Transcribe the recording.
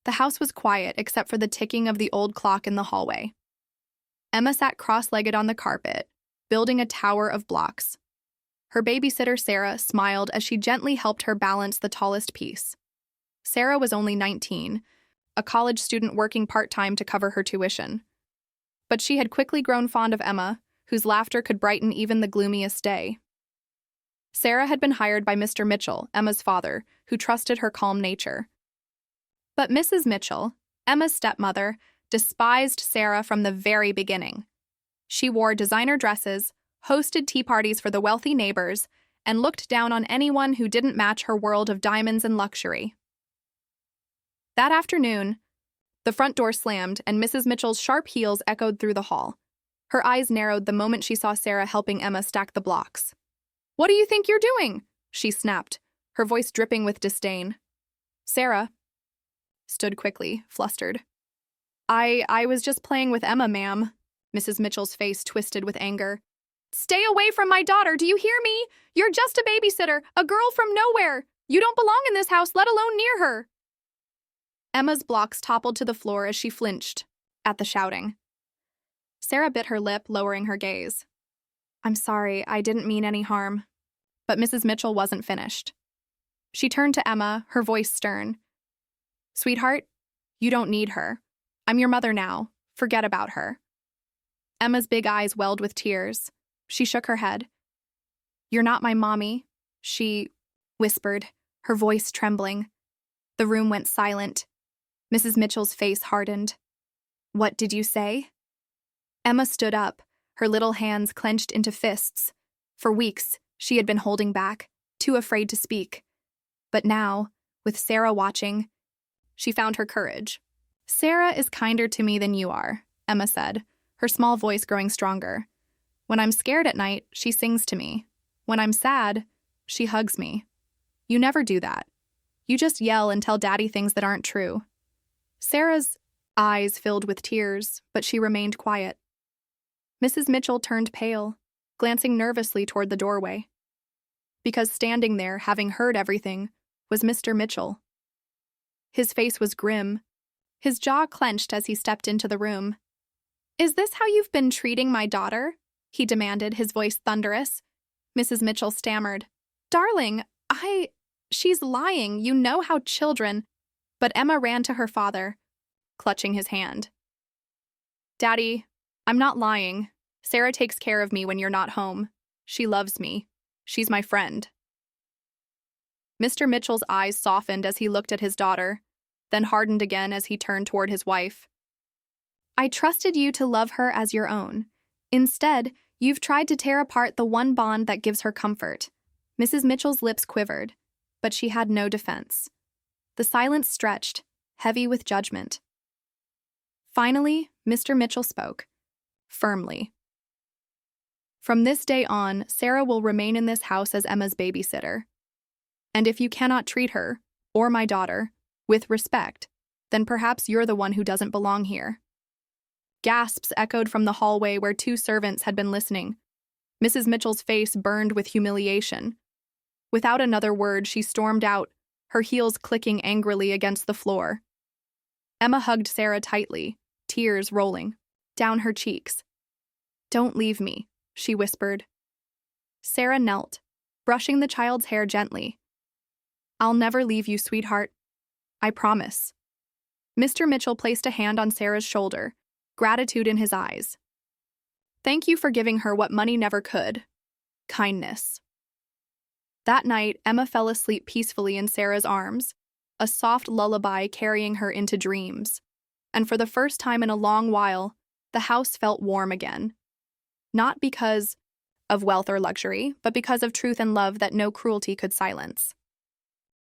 The house was quiet except for the ticking of the old clock in the hallway. Emma sat cross-legged on the carpet, building a tower of blocks. Her babysitter, Sarah, smiled as she gently helped her balance the tallest piece. Sarah was only 19, a college student working part-time to cover her tuition. But she had quickly grown fond of Emma, whose laughter could brighten even the gloomiest day. Sarah had been hired by Mr. Mitchell, Emma's father, who trusted her calm nature. But Mrs. Mitchell, Emma's stepmother, despised Sarah from the very beginning. She wore designer dresses, hosted tea parties for the wealthy neighbors, and looked down on anyone who didn't match her world of diamonds and luxury. That afternoon, the front door slammed and Mrs. Mitchell's sharp heels echoed through the hall. Her eyes narrowed the moment she saw Sarah helping Emma stack the blocks. "What do you think you're doing?" she snapped, her voice dripping with disdain. Sarah stood quickly, flustered. I was just playing with Emma, ma'am." Mrs. Mitchell's face twisted with anger. "Stay away from my daughter, do you hear me? You're just a babysitter, a girl from nowhere. You don't belong in this house, let alone near her." Emma's blocks toppled to the floor as she flinched at the shouting. Sarah bit her lip, lowering her gaze. "I'm sorry, I didn't mean any harm." But Mrs. Mitchell wasn't finished. She turned to Emma, her voice stern. "Sweetheart, you don't need her. I'm your mother now. Forget about her." Emma's big eyes welled with tears. She shook her head. "You're not my mommy," she whispered, her voice trembling. The room went silent. Mrs. Mitchell's face hardened. "What did you say?" Emma stood up, her little hands clenched into fists. For weeks, she had been holding back, too afraid to speak. But now, with Sarah watching, she found her courage. "Sarah is kinder to me than you are," Emma said, her small voice growing stronger. "When I'm scared at night, she sings to me. When I'm sad, she hugs me. You never do that. You just yell and tell Daddy things that aren't true." Sarah's eyes filled with tears, but she remained quiet. Mrs. Mitchell turned pale, glancing nervously toward the doorway. Because standing there, having heard everything, was Mr. Mitchell. His face was grim, his jaw clenched as he stepped into the room. "Is this how you've been treating my daughter?" he demanded, his voice thunderous. Mrs. Mitchell stammered. "Darling, she's lying, you know how children—" But Emma ran to her father, clutching his hand. "Daddy, I'm not lying. Sarah takes care of me when you're not home. She loves me. She's my friend." Mr. Mitchell's eyes softened as he looked at his daughter, then hardened again as he turned toward his wife. "I trusted you to love her as your own. Instead, you've tried to tear apart the one bond that gives her comfort." Mrs. Mitchell's lips quivered, but she had no defense. The silence stretched, heavy with judgment. Finally, Mr. Mitchell spoke, firmly. "From this day on, Sarah will remain in this house as Emma's babysitter. And if you cannot treat her, or my daughter, with respect, then perhaps you're the one who doesn't belong here." Gasps echoed from the hallway where two servants had been listening. Mrs. Mitchell's face burned with humiliation. Without another word, she stormed out, her heels clicking angrily against the floor. Emma hugged Sarah tightly, tears rolling down her cheeks. "Don't leave me," she whispered. Sarah knelt, brushing the child's hair gently. "I'll never leave you, sweetheart. I promise." Mr. Mitchell placed a hand on Sarah's shoulder, gratitude in his eyes. "Thank you for giving her what money never could. Kindness." That night, Emma fell asleep peacefully in Sarah's arms, a soft lullaby carrying her into dreams. And for the first time in a long while, the house felt warm again. Not because of wealth or luxury, but because of truth and love that no cruelty could silence.